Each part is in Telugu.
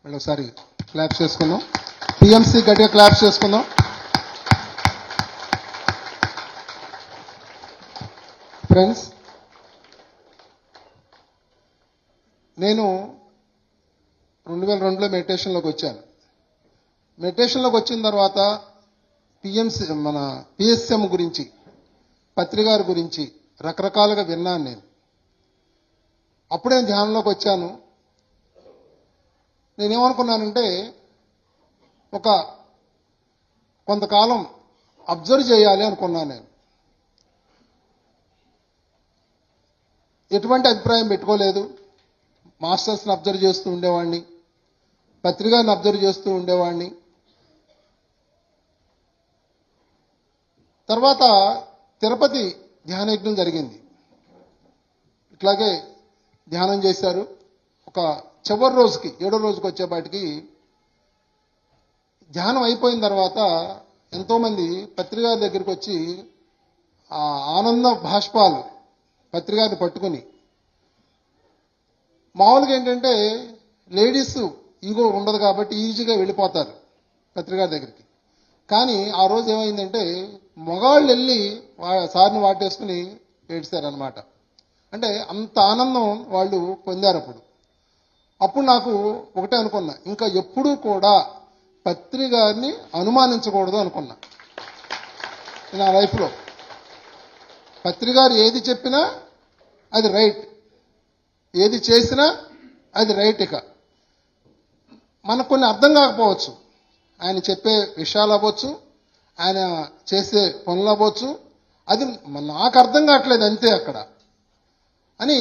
మళ్ళీ ఒకసారి క్లాప్ చేసుకుందాం. టీఎంసీ గట్టిగా క్లాప్ చేసుకుందాం. ఫ్రెండ్స్, నేను 2002లో మెడిటేషన్లోకి వచ్చాను. మెడిటేషన్లోకి వచ్చిన తర్వాత పిఎస్ఎం గురించి, పత్రికారి గురించి రకరకాలుగా విన్నాను. అప్పుడే ధ్యానంలోకి వచ్చాను. నేనేమనుకున్నానంటే, కొంతకాలం అబ్జర్వ్ చేయాలి అనుకున్నాను. నేను ఎటువంటి అభిప్రాయం పెట్టుకోలేదు. మాస్టర్స్ని అబ్జర్వ్ చేస్తూ ఉండేవాడిని, పత్రికారిని అబ్జర్వ్ చేస్తూ ఉండేవాడిని. తర్వాత తిరుపతి ధ్యానయజ్ఞం జరిగింది. ఇట్లాగే ధ్యానం చేశారు. ఒక చివరి రోజుకి 7వ రోజుకి వచ్చేపాటికి ధ్యానం అయిపోయిన తర్వాత ఎంతోమంది పత్రికారి దగ్గరికి వచ్చి ఆ ఆనంద భాష్పాలు పత్రికారిని పట్టుకుని, మామూలుగా ఏంటంటే లేడీస్ ఈగో ఉండదు కాబట్టి ఈజీగా వెళ్ళిపోతారు పత్రికారి దగ్గరికి. కానీ ఆ రోజు ఏమైందంటే మగాళ్ళు వెళ్ళి సార్ని వాటేసుకుని ఏడ్చారనమాట. అంటే అంత ఆనందం వాళ్ళు పొందారు. అప్పుడు నాకు ఒకటే అనుకున్నా, ఇంకా ఎప్పుడూ కూడా పత్రికారిని అనుమానించకూడదు అనుకున్నా. నా లైఫ్లో పత్రికారి ఏది చెప్పినా అది రైట్, ఏది చేసినా అది రైట్. ఇక మనకు కొన్ని అర్థం కాకపోవచ్చు, ఆయన చెప్పే విషయాలు అవ్వచ్చు, ఆయన చేసే పనులు అవ్వచ్చు, అది నాకు అర్థం కావట్లేదు అంతే అక్కడ అని.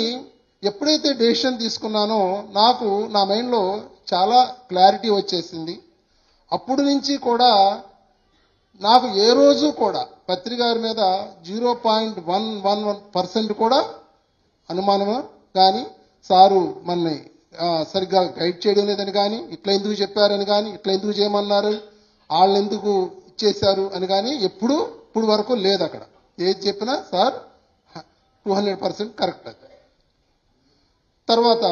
ఎప్పుడైతే డెసిషన్ తీసుకున్నానో నాకు నా మైండ్లో చాలా క్లారిటీ వచ్చేసింది. అప్పుడు నుంచి కూడా నాకు ఏ రోజు కూడా పత్రికారి మీద 0.111% కూడా అనుమానం కానీ, సారు మనని సరిగ్గా గైడ్ చేయడం లేదని కానీ, ఇట్లా ఎందుకు చెప్పారని కానీ, ఇట్లా ఎందుకు చేయమన్నారు, వాళ్ళు ఎందుకు ఇచ్చేశారు అని కానీ ఇప్పుడు వరకు లేదు. అక్కడ ఏది చెప్పినా సార్ 200% కరెక్ట్. తర్వాత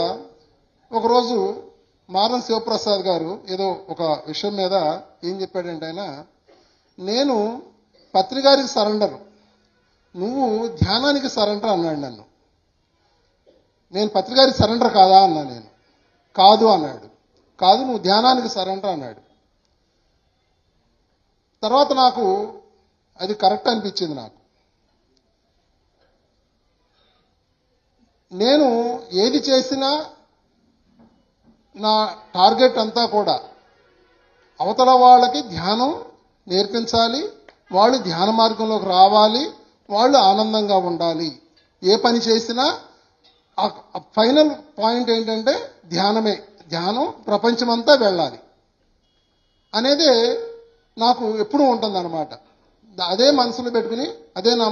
ఒకరోజు మారం శివప్రసాద్ గారు ఏదో ఒక విషయం మీద ఏం చెప్పాడంటే, ఆయన నేను పత్రికారికి సరెండర్, నువ్వు ధ్యానానికి సరెండర్ అన్నాడు నన్ను. నేను పత్రికారికి సరెండర్ కాదా అన్నా. నేను కాదు అన్నాడు. కాదు, నువ్వు ధ్యానానికి సరెండర్ అన్నాడు. తర్వాత నాకు అది కరెక్ట్ అనిపించింది. నేను ఏది చేసినా నా టార్గెట్ అంతా కూడా అవతల వాళ్ళకి ధ్యానం నేర్పించాలి, వాళ్ళు ధ్యాన మార్గంలోకి రావాలి, వాళ్ళు ఆనందంగా ఉండాలి. ఏ పని చేసినా ఫైనల్ పాయింట్ ఏంటంటే ధ్యానమే. ధ్యానం ప్రపంచమంతా వెళ్ళాలి అనేదే నాకు ఎప్పుడూ ఉంటుందన్నమాట. అదే మనసులో పెట్టుకుని అదే నా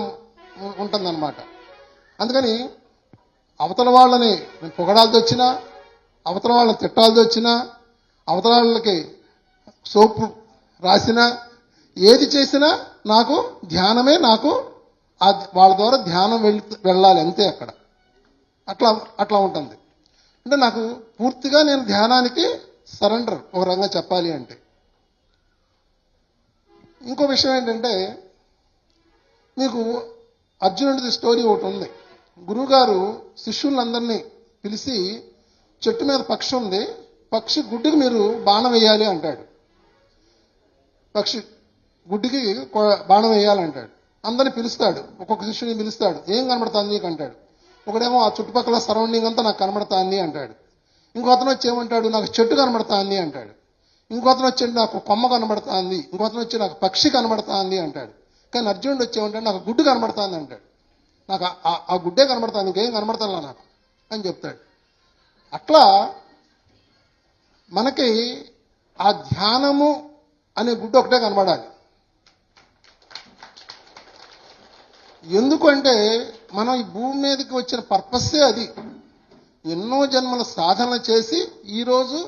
ఉంటుందన్నమాట. అందుకని అవతల వాళ్ళని పొగడాల్సి వచ్చినా, అవతల వాళ్ళని తిట్టాల్సి వచ్చినా, అవతల వాళ్ళకి సోపు రాసినా, ఏది చేసినా నాకు ధ్యానమే, నాకు వాళ్ళ ద్వారా ధ్యానం వెళ్ళాలి అంతే. అక్కడ అట్లా ఉంటుంది. అంటే నాకు పూర్తిగా నేను ధ్యానానికి సరెండర్ ఒక రంగా చెప్పాలి అంటే. ఇంకో విషయం ఏంటంటే, మీకు అర్జునుడిది స్టోరీ ఒకటి ఉంది. గురువుగారు శిష్యులందరినీ పిలిచి, చెట్టు మీద పక్షి ఉంది, పక్షి గుడ్డుకి మీరు బాణం వేయాలి అంటాడు. పక్షి గుడ్డుకి బాణం వేయాలంటాడు. అందరిని పిలుస్తాడు, ఒక్కొక్క శిష్యుని పిలుస్తాడు. ఏం కనబడుతుంది నీకు అంటాడు. ఒకడేమో ఆ చుట్టుపక్కల సరౌండింగ్ అంతా నాకు కనబడుతుంది అంటాడు. ఇంకో అతను వచ్చి ఏమంటాడు, నాకు చెట్టు కనబడుతుంది అంటాడు. ఇంకో అతను వచ్చి నాకు కొమ్మ కనబడుతుంది, ఇంకో అతను వచ్చి నాకు పక్షి కనబడుతుంది అంటాడు. కానీ అర్జునుడు వచ్చేమంటాడు, నాకు గుడ్డు కనబడుతుంది అంటాడు. నాకు ఆ గుడ్డే కనబడుతుంది, ఇంకేం కనబడతాను నాకు అని చెప్తాడు. అట్లా మనకి ఆ ధ్యానము అనే గుడ్డు ఒకటే కనబడాలి. ఎందుకంటే మనం ఈ భూమి మీదకి వచ్చిన పర్పస్సే అది. ఎన్నో జన్మల సాధన చేసి ఈరోజు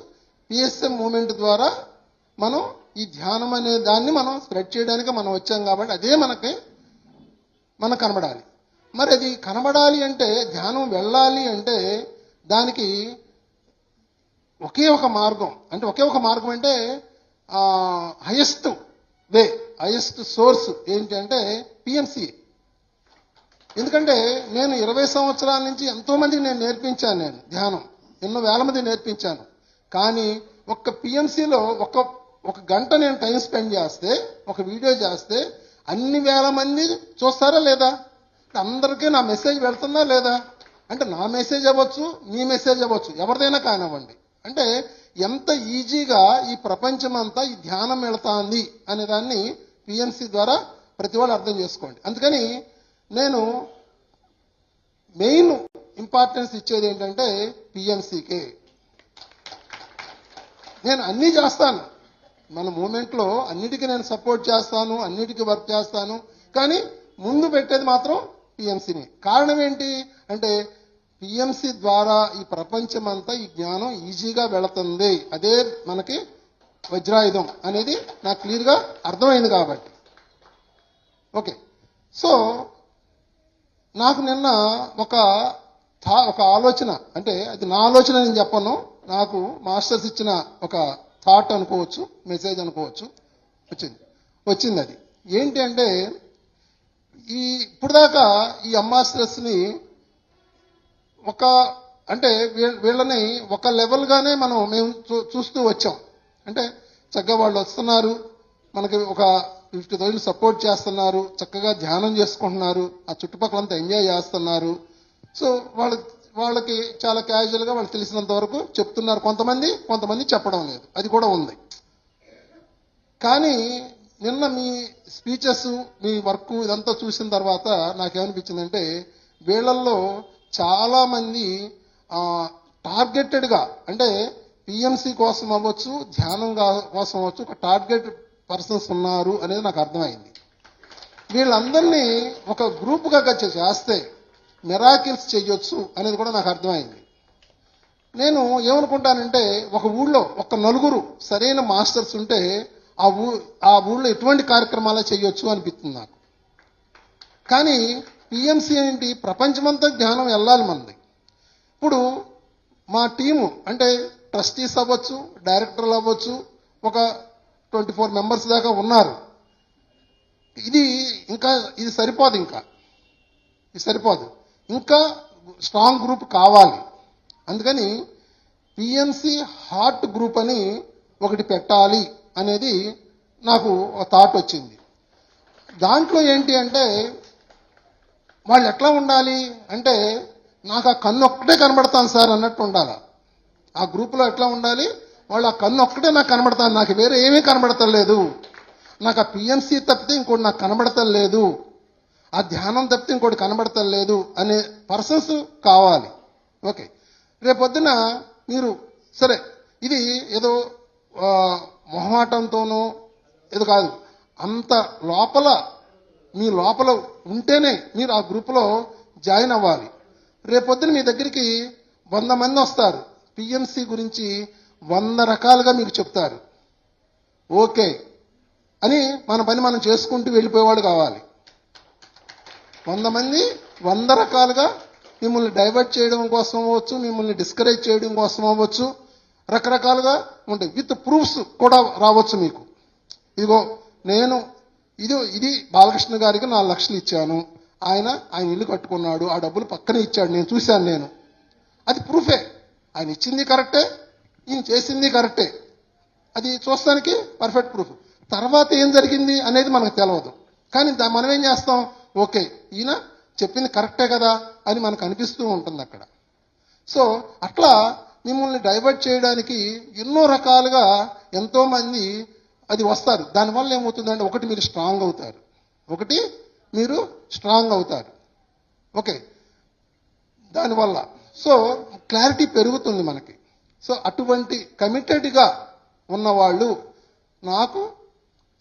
పిఎస్ఎం మూమెంట్ ద్వారా మనం ఈ ధ్యానం అనే దాన్ని మనం స్ప్రెడ్ చేయడానికి మనం వచ్చాం కాబట్టి అదే మనకు కనబడాలి. మరి అది కనబడాలి అంటే, ధ్యానం వెళ్ళాలి అంటే దానికి ఒకే ఒక మార్గం అంటే హైయెస్ట్ వే, హైయెస్ట్ సోర్స్ ఏంటి అంటే పిఎంసి. ఎందుకంటే నేను 20 సంవత్సరాల నుంచి ఎంతో మందికి నేను నేర్పించాను, నేను ధ్యానం ఎన్నో వేల మంది నేర్పించాను. కానీ ఒక్క పిఎంసిలో ఒక గంట నేను టైం స్పెండ్ చేస్తే, ఒక వీడియో చేస్తే అన్ని వేల మంది చూస్తారా లేదా? అందరికీ నా మెసేజ్ వెళ్తుందా లేదా? అంటే నా మెసేజ్ అవ్వచ్చు, మీ మెసేజ్ అవ్వచ్చు, ఎవరిదైనా కానివ్వండి. అంటే ఎంత ఈజీగా ఈ ప్రపంచం అంతా ఈ ధ్యానం వెళుతుంది అనే దాన్ని పిఎంసి ద్వారా ప్రతి వాళ్ళు అర్థం చేసుకోండి. అందుకని నేను మెయిన్ ఇంపార్టెన్స్ ఇచ్చేది ఏంటంటే పిఎంసికే. నేను అన్నీ చేస్తాను, మన మూమెంట్లో అన్నిటికీ నేను సపోర్ట్ చేస్తాను, అన్నిటికీ వర్క్ చేస్తాను, కానీ ముందు పెట్టేది మాత్రం పిఎంసిని. కారణం ఏంటి అంటే పిఎంసి ద్వారా ఈ ప్రపంచం అంతా ఈ జ్ఞానం ఈజీగా వెళుతుంది. అదే మనకి వజ్రాయుధం అనేది నాకు క్లియర్గా అర్థమైంది కాబట్టి. ఓకే, సో నాకు నిన్న ఒక ఆలోచన, అంటే అది నా ఆలోచన నేను చెప్పను, నాకు మాస్టర్స్ ఇచ్చిన ఒక థాట్ అనుకోవచ్చు, మెసేజ్ అనుకోవచ్చు, వచ్చింది. అది ఏంటి అంటే ఇప్పుడు దాకా ఈ అంబాసిడర్స్ని వీళ్ళని ఒక లెవెల్గానే మేము చూస్తూ వచ్చాం. అంటే చక్కగా వాళ్ళు వస్తున్నారు, మనకి ఒక 50,000 సపోర్ట్ చేస్తున్నారు, చక్కగా ధ్యానం చేసుకుంటున్నారు, ఆ చుట్టుపక్కలంతా ఎంజాయ్ చేస్తున్నారు. సో వాళ్ళకి చాలా క్యాజువల్గా వాళ్ళు తెలిసినంత వరకు చెప్తున్నారు. కొంతమంది చెప్పడం లేదు, అది కూడా ఉంది. కానీ నిన్న మీ స్పీచెస్, మీ వర్క్ ఇదంతా చూసిన తర్వాత నాకేమనిపించిందంటే వీళ్ళల్లో చాలా మంది టార్గెటెడ్గా, అంటే పిఎంసి కోసం అవ్వచ్చు, ధ్యానం కోసం అవ్వచ్చు, ఒక టార్గెట్ పర్సన్స్ ఉన్నారు అనేది నాకు అర్థమైంది. వీళ్ళందరినీ ఒక గ్రూప్గా చేస్తే మిరాకిల్స్ చేయొచ్చు అనేది కూడా నాకు అర్థమైంది. నేను ఏమనుకుంటానంటే ఒక ఊళ్ళో ఒక నలుగురు సరైన మాస్టర్స్ ఉంటే ఆ ఊళ్ళో ఎటువంటి కార్యక్రమాలు చేయొచ్చు అనిపిస్తుంది నాకు. కానీ పిఎంసి ఏంటి, ప్రపంచమంతా జ్ఞానం వెళ్ళాలి మనది. ఇప్పుడు మా టీము అంటే ట్రస్టీస్ అవ్వచ్చు, డైరెక్టర్లు అవ్వచ్చు, ఒక 24 మెంబర్స్ దాకా ఉన్నారు. ఇది సరిపోదు, ఇంకా స్ట్రాంగ్ గ్రూప్ కావాలి. అందుకని పిఎంసి హార్ట్ గ్రూప్ అని ఒకటి పెట్టాలి అనేది నాకు ఒక థాట్ వచ్చింది. దాంట్లో ఏంటి అంటే వాళ్ళు ఎట్లా ఉండాలి అంటే, నాకు ఆ కన్ను ఒక్కటే కనబడతాను సార్ అన్నట్టు ఉండాలి. ఆ గ్రూపులో ఎట్లా ఉండాలి, వాళ్ళు ఆ కన్ను ఒక్కటే నాకు కనబడతాను, నాకు వేరే ఏమీ కనబడతలేదు, నాకు ఆ పిఎంసి తప్పితే ఇంకోటి నాకు కనబడతలేదు, ఆ ధ్యానం తప్పితే ఇంకోటి కనబడతలేదు అనే పర్సన్స్ కావాలి. ఓకే, రేపొద్దున మీరు సరే ఇది ఏదో మొహమాటంతోనో ఏదో కాదు, అంత మీ లోపల ఉంటేనే మీరు ఆ గ్రూప్లో జాయిన్ అవ్వాలి. రేపొద్దున మీ దగ్గరికి 100 మంది వస్తారు, పిఎంసి గురించి 100 రకాలుగా మీకు చెప్తారు. ఓకే అని మన పని మనం చేసుకుంటూ వెళ్ళిపోయేవాడు కావాలి. 100 మంది 100 రకాలుగా మిమ్మల్ని డైవర్ట్ చేయడం కోసం అవ్వచ్చు, మిమ్మల్ని డిస్కరేజ్ చేయడం కోసం అవ్వచ్చు, రకరకాలుగా ఉంటాయి. విత్ ప్రూఫ్స్ కూడా రావచ్చు మీకు. ఇదిగో నేను ఇది బాలకృష్ణ గారికి 4 లక్షలు ఇచ్చాను, ఆయన ఇల్లు కట్టుకున్నాడు, ఆ డబ్బులు పక్కనే ఇచ్చాడు, నేను చూశాను. అది ప్రూఫే. ఆయన ఇచ్చింది కరెక్టే, ఈయన చేసింది కరెక్టే, అది చూస్తానికి పర్ఫెక్ట్ ప్రూఫ్. తర్వాత ఏం జరిగింది అనేది మనకు తెలియదు. కానీ మనం ఏం చేస్తాం, ఓకే ఈయన చెప్పింది కరెక్టే కదా అని మనకు అనిపిస్తూ ఉంటుంది అక్కడ. సో అట్లా మిమ్మల్ని డైవర్ట్ చేయడానికి ఎన్నో రకాలుగా ఎంతోమంది అది వస్తారు. దానివల్ల ఏమవుతుందంటే ఒకటి మీరు స్ట్రాంగ్ అవుతారు. ఓకే, దానివల్ల సో క్లారిటీ పెరుగుతుంది మనకి. సో అటువంటి కమిటెడ్గా ఉన్నవాళ్ళు నాకు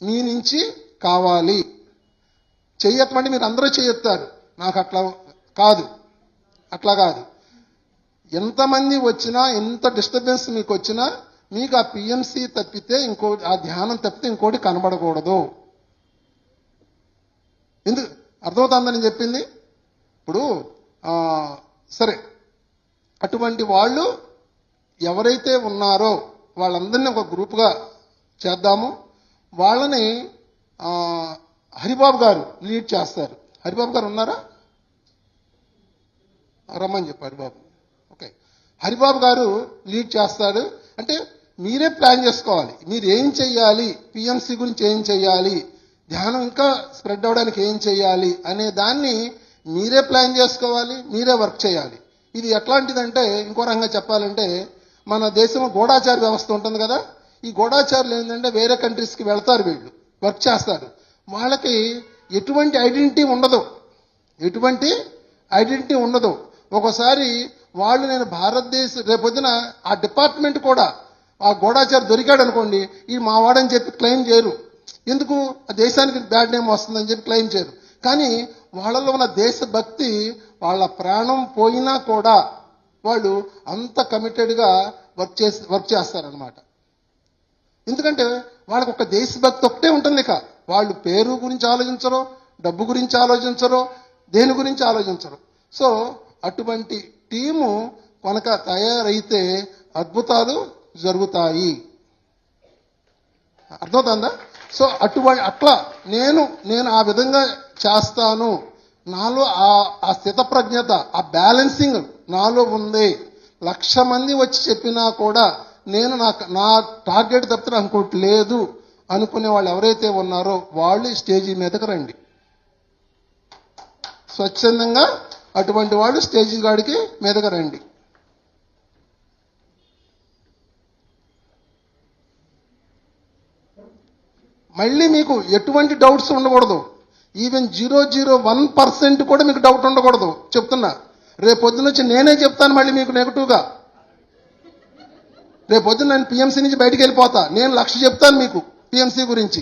మీ నుంచి కావాలి. చెయ్యటమంటే మీరు అందరూ చేయొత్తారు, నాకు అట్లా కాదు. ఎంతమంది వచ్చినా, ఎంత డిస్టర్బెన్స్ మీకు వచ్చినా, మీకు ఆ పిఎంసి తప్పితే ఆ ధ్యానం తప్పితే ఇంకోటి కనబడకూడదు. ఎందుకు అర్థమవుతుందని చెప్పింది. ఇప్పుడు సరే అటువంటి వాళ్ళు ఎవరైతే ఉన్నారో వాళ్ళందరినీ ఒక గ్రూప్గా చేద్దాము. వాళ్ళని హరిబాబు గారు లీడ్ చేస్తారు. హరిబాబు గారు ఉన్నారా? రమ్మని చెప్పు హరిబాబు. ఓకే, హరిబాబు గారు లీడ్ చేస్తాడు. అంటే మీరే ప్లాన్ చేసుకోవాలి, మీరు ఏం చెయ్యాలి, పిఎంసి గురించి ఏం చెయ్యాలి, ధ్యానం ఇంకా స్ప్రెడ్ అవడానికి ఏం చెయ్యాలి అనే దాన్ని మీరే ప్లాన్ చేసుకోవాలి, మీరే వర్క్ చేయాలి. ఇది ఎట్లాంటిదంటే ఇంకో రకంగా చెప్పాలంటే మన దేశంలో గూఢాచార వ్యవస్థ ఉంటుంది కదా. ఈ గూఢాచారులు ఏంటంటే వేరే కంట్రీస్కి వెళ్తారు, వీళ్ళు వర్క్ చేస్తారు. వాళ్ళకి ఎటువంటి ఐడెంటిటీ ఉండదు. ఒకసారి వాళ్ళు నేను రేపొద్దున ఆ డిపార్ట్మెంట్ కూడా ఆ గూఢాచారి దొరికాడు అనుకోండి, ఈ మావాడని చెప్పి క్లెయిమ్ చేయరు. ఎందుకు? ఆ దేశానికి బ్యాడ్ నేమ్ వస్తుందని చెప్పి క్లెయిమ్ చేయరు. కానీ వాళ్ళలో ఉన్న దేశభక్తి, వాళ్ళ ప్రాణం పోయినా కూడా వాళ్ళు అంత కమిటెడ్గా వర్క్ చేస్తారనమాట. ఎందుకంటే వాళ్ళకు ఒక దేశభక్తి ఒకటే ఉంటుంది. ఇక వాళ్ళు పేరు గురించి ఆలోచించరు, డబ్బు గురించి ఆలోచించరు, దేని గురించి ఆలోచించరు. సో అటువంటి టీము కనుక తయారైతే అద్భుతాలు జరుగుతాయి. అర్థమవుతుందా? సో అట్లా నేను ఆ విధంగా చేస్తాను. నాలో ఆ స్థితప్రజ్ఞత, ఆ బ్యాలెన్సింగ్ నాలో ఉంది. 1,00,000 మంది వచ్చి చెప్పినా కూడా నేను నా టార్గెట్ తప్పితే అనుకోవట్లేదు లేదు అనుకునే వాళ్ళు ఎవరైతే ఉన్నారో వాళ్ళు స్టేజీ మీదకి రండి. స్వచ్ఛందంగా అటువంటి వాళ్ళు స్టేజీ గాడికి మీదకి రండి. మళ్ళీ మీకు ఎటువంటి డౌట్స్ ఉండకూడదు. ఈవెన్ 0.01% కూడా మీకు డౌట్ ఉండకూడదు. చెప్తున్నా, రేపొద్దున వచ్చి నేనే చెప్తాను మళ్ళీ మీకు నెగటివ్గా. రేపొద్దున నేను పిఎంసీ నుంచి బయటికి వెళ్ళిపోతా, నేను 1,00,000 చెప్తాను మీకు పిఎంసీ గురించి.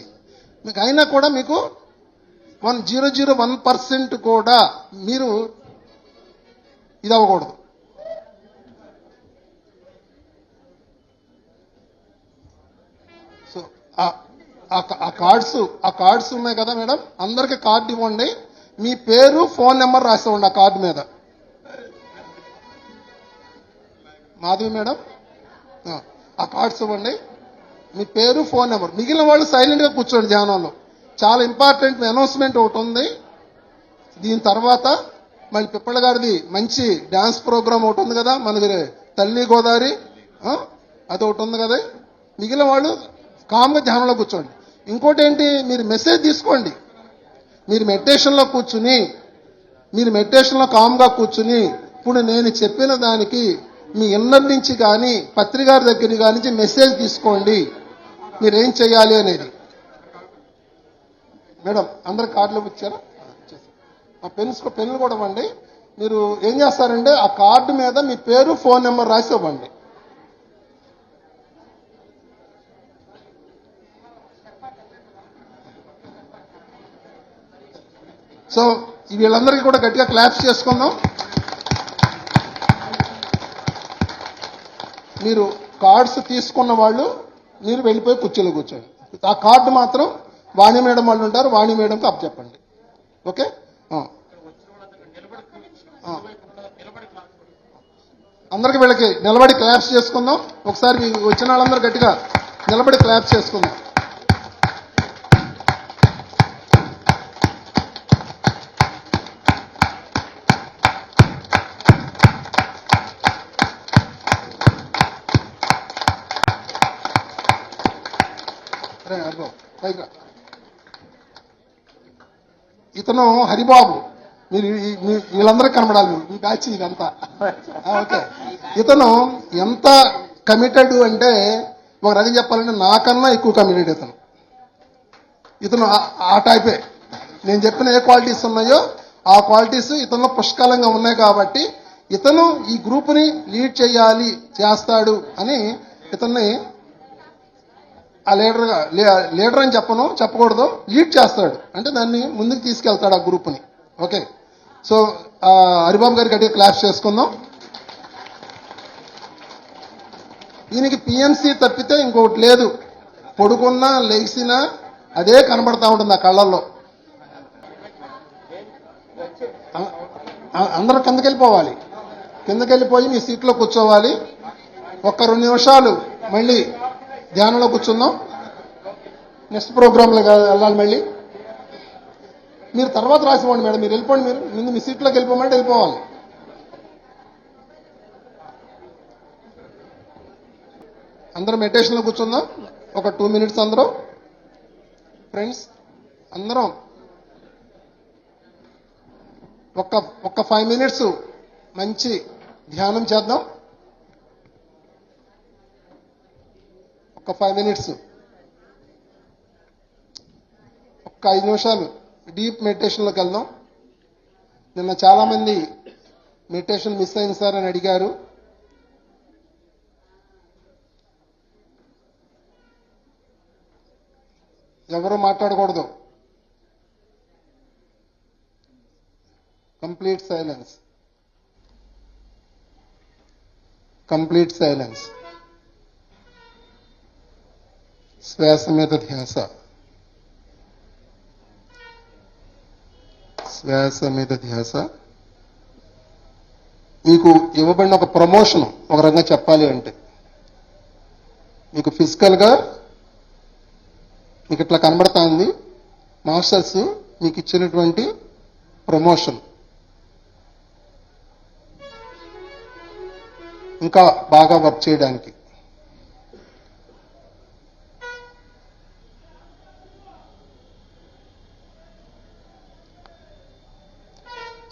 మీకు అయినా కూడా మీకు 0.01% కూడా మీరు ఇది అవ్వకూడదు. సో ఆ కార్డ్స్ ఉన్నాయి కదా మేడం, అందరికి కార్డు ఇవ్వండి. మీ పేరు, ఫోన్ నెంబర్ రాసివ్వండి ఆ కార్డు మీద. మాధవి మేడం, ఆ కార్డ్స్ ఇవ్వండి, మీ పేరు, ఫోన్ నెంబర్. మిగిలిన వాళ్ళు సైలెంట్గా కూర్చోండి ధ్యానంలో. చాలా ఇంపార్టెంట్ అనౌన్స్మెంట్ ఒకటి ఉంది. దీని తర్వాత మళ్ళీ పిప్పళ్ళ గారిది మంచి డ్యాన్స్ ప్రోగ్రామ్ ఒకటి ఉంది కదా, మనది తల్లి గోదావరి, అది ఒకటి ఉంది కదా. మిగిలిన వాళ్ళు కామ్గా ధ్యానంలో కూర్చోండి. ఇంకోటి ఏంటి, మీరు మెసేజ్ తీసుకోండి. మీరు మెడిటేషన్లో కామ్గా కూర్చుని ఇప్పుడు నేను చెప్పిన దానికి మీ ఇన్నర్ నుంచి కానీ పత్రికారి దగ్గర కానీ మెసేజ్ తీసుకోండి, మీరేం చేయాలి అనేది. మేడం అందరు కార్డులు ఇచ్చారా? ఆ పెన్నులు కూడా ఇవ్వండి. మీరు ఏం చేస్తారంటే ఆ కార్డు మీద మీ పేరు, ఫోన్ నెంబర్ రాసి ఇవ్వండి. సో వీళ్ళందరికీ కూడా గట్టిగా క్లాప్స్ చేసుకుందాం. మీరు కార్డ్స్ తీసుకున్న వాళ్ళు మీరు వెళ్ళిపోయి కుర్చీలో కూర్చోండి. ఆ కార్డు మాత్రం వాణి మేడం వాళ్ళు ఉంటారు, వాణి మేడంకి అప్పచెప్పండి. ఓకే, అందరికి వీళ్ళకి నిలబడి క్లాప్స్ చేసుకుందాం. ఒకసారి మీకు వచ్చిన వాళ్ళందరూ గట్టిగా నిలబడి క్లాప్స్ చేసుకుందాం. ఇతను హరిబాబు, మీరు వీళ్ళందరికీ కనబడాలి, మీ బ్యాచ్ ఇదంతా. ఓకే, ఇతను ఎంత కమిటెడ్ అంటే ఒక రకంగా చెప్పాలంటే నాకన్నా ఎక్కువ కమిటెడ్ ఇతను ఆ టైపే. నేను చెప్పిన ఏ క్వాలిటీస్ ఉన్నాయో ఆ క్వాలిటీస్ ఇతనిలో పుష్కలంగా ఉన్నాయి కాబట్టి ఇతను ఈ గ్రూప్ని లీడ్ చేస్తాడు అని ఇతన్ని ఆ లీడర్ అని చెప్పకూడదు, లీడ్ చేస్తాడు అంటే దాన్ని ముందుకు తీసుకెళ్తాడు ఆ గ్రూప్ని. ఓకే, సో హరిబాబు గారికి గట్టిగా క్లాప్స్ చేసుకుందాం. ఈయనకి పిఎంసి తప్పితే ఇంకొకటి లేదు. పొడుకున్నా లెగిసినా అదే కనబడతా ఉంటుంది ఆ కళ్ళల్లో. అందరూ కిందకెళ్ళిపోవాలి, కిందకెళ్ళిపోయి మీ సీట్లో కూర్చోవాలి. ఒక్క 2 నిమిషాలు మళ్ళీ ధ్యానంలో కూర్చుందాం. నెక్స్ట్ ప్రోగ్రాంలో వెళ్ళాలి. మళ్ళీ మీరు తర్వాత రాసివ్వండి మేడం. మీరు వెళ్ళిపోండి. మీరు ముందు మీ సీట్లోకి వెళ్ళిపోమంటే వెళ్ళిపోవాలి. అందరం మెడిటేషన్లో కూర్చుందాం. ఒక 2 minutes అందరం ఫ్రెండ్స్ అందరం ఒక్క 5 minutes మంచి ధ్యానం చేద్దాం. ఒక 5 minutes, ఒక్క 5 నిమిషాలు డీప్ మెడిటేషన్లోకి వెళ్దాం. నిన్న చాలా మంది మెడిటేషన్ మిస్ అయింది సార్ అని అడిగారు. ఎవరు మాట్లాడకూడదు. Complete silence. Complete silence. శ్వాస మీద ధ్యాస. శ్వాస మీద ధ్యాస. మీకు ఇవ్వబడిన ఒక ప్రమోషన్ ఒక రకంగా చెప్పాలి అంటే, మీకు ఫిజికల్గా మీకు ఇట్లా కనబడుతుంది. మాస్టర్స్ మీకు ఇచ్చినటువంటి ప్రమోషన్. ఇంకా బాగా వర్క్ చేయడానికి.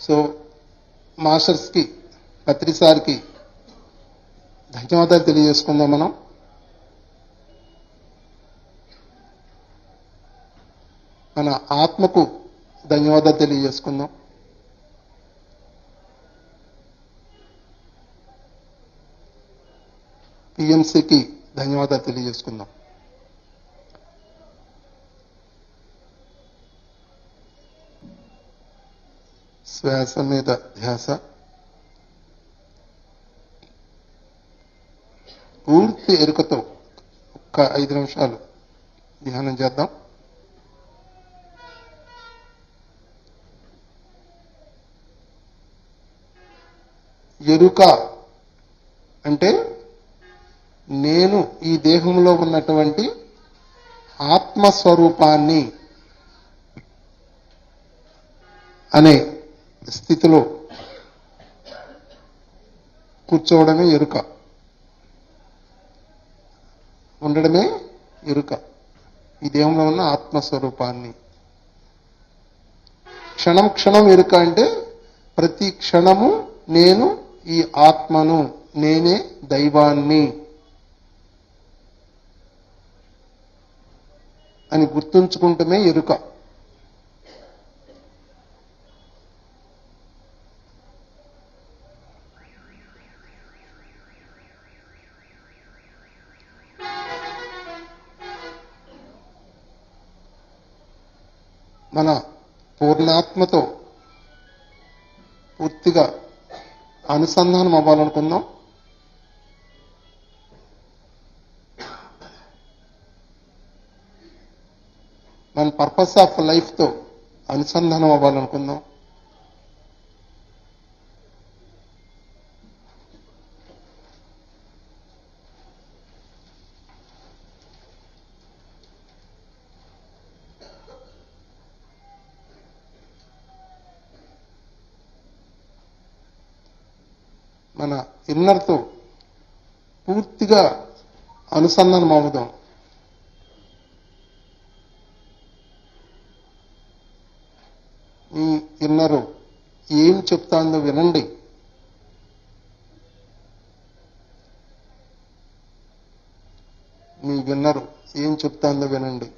సో మాస్టర్స్కి, పత్రి సార్కి ధన్యవాదాలు తెలియజేసుకుందాం. మనం మన ఆత్మకు ధన్యవాదాలు తెలియజేసుకుందాం. పిఎంసికి ధన్యవాదాలు తెలియజేసుకుందాం. శ్వాస మీద ధ్యాస. పూర్తి ఎరుకతో ఒక్క 5 నిమిషాలు ధ్యానం చేద్దాం. ఎరుక అంటే నేను ఈ దేహంలో ఉన్నటువంటి ఆత్మస్వరూపాన్ని అనే స్థితిలో కూర్చోవడమే ఎరుక. ఉండడమే ఎరుక. ఈ దేహంలో ఉన్న ఆత్మస్వరూపాన్ని. క్షణం క్షణం ఎరుక అంటే ప్రతి క్షణము నేను ఈ ఆత్మను, నేనే దైవాన్ని అని గుర్తుంచుకుంటమే ఎరుక. మన పూర్ణాత్మతో పూర్తిగా అనుసంధానం అవ్వాలనుకుందాం. మన పర్పస్ ఆఫ్ లైఫ్తో అనుసంధానం అవ్వాలనుకుందాం. మన ఇన్నర్తో పూర్తిగా అనుసంధానం అవుదాం. మీ ఇన్నరు ఏం చెప్తాందో వినండి. మీ విన్నరు ఏం చెప్తాందో వినండి.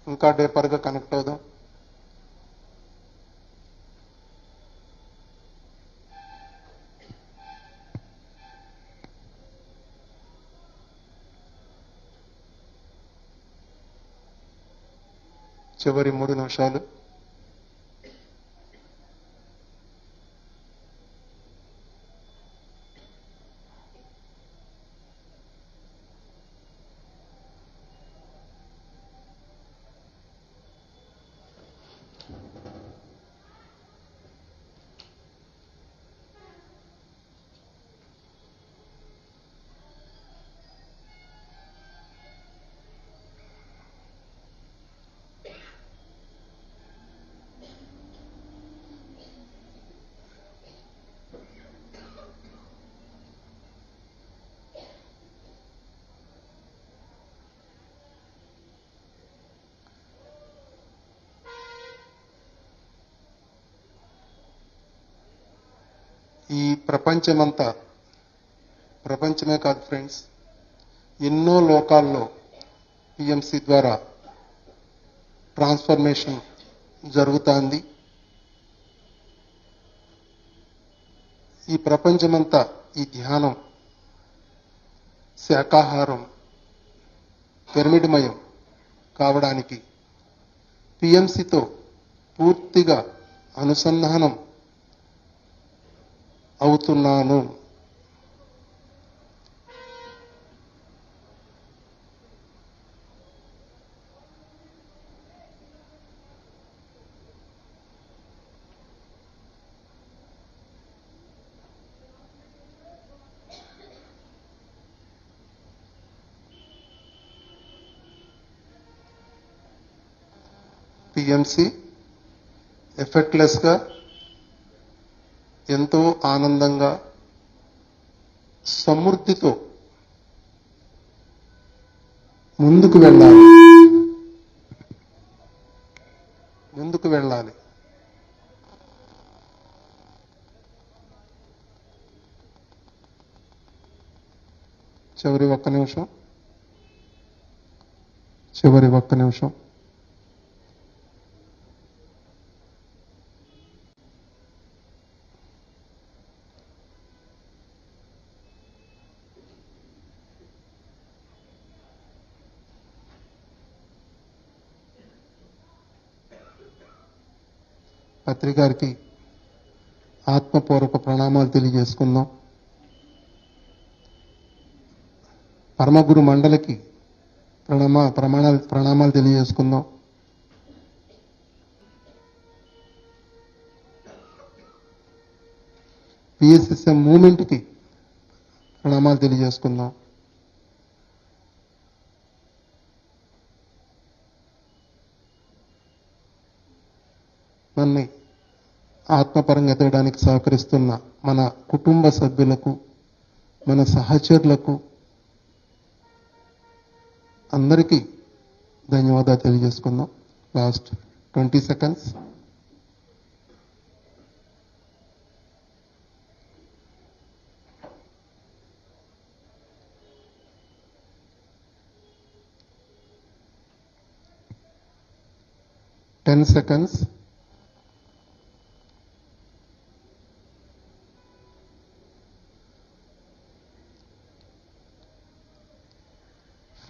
ఇంకా డీపర్గా కనెక్ట్ అవుదాం. చివరి 3 నిమిషాలు. ఈ ప్రపంచమే కాదు ఫ్రెండ్స్, ఎన్నో లోకాల్లో పిఎంసి ద్వారా ట్రాన్స్ఫర్మేషన్ జరుగుతోంది. ఈ ప్రపంచమంతా ఈ ధ్యానం, శాకాహారం, పిరమిడ్మయం కావడానికి పిఎంసితో పూర్తిగా అనుసంధానం అవుతున్నాను. పిఎంసి ఎఫెక్ట్లెస్గా, ఎంతో ఆనందంగా, సమృద్ధితో ముందుకు వెళ్ళాలి. చివరి ఒక్క నిమిషం. పత్రికారికి ఆత్మపూర్వక ప్రణామాలు తెలియజేసుకుందాం. పరమగురు మండలికి ప్రణామాలు తెలియజేసుకుందాం. పిఎస్ఎస్ఎం మూవ్మెంట్కి ప్రణామాలు తెలియజేసుకుందాం. మనని ఆత్మపరంగా ఎదగడానికి సహకరిస్తున్న మన కుటుంబ సభ్యులకు, మన సహచరులకు అందరికీ ధన్యవాదాలు తెలియజేసుకుందాం. Last 20 seconds. Ten seconds.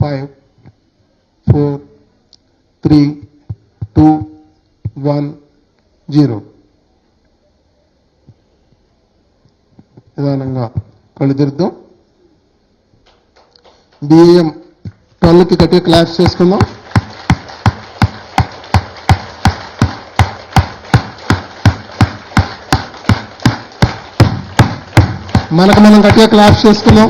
5, 4, 3, 2, 1, 0. నిదానంగా కళ్ళు తెరుద్దాం. బిఏఎం 12కి గట్టిగా క్లాప్స్ చేసుకుందాం. మనకు మనం గట్టిగా క్లాప్స్ చేసుకుందాం.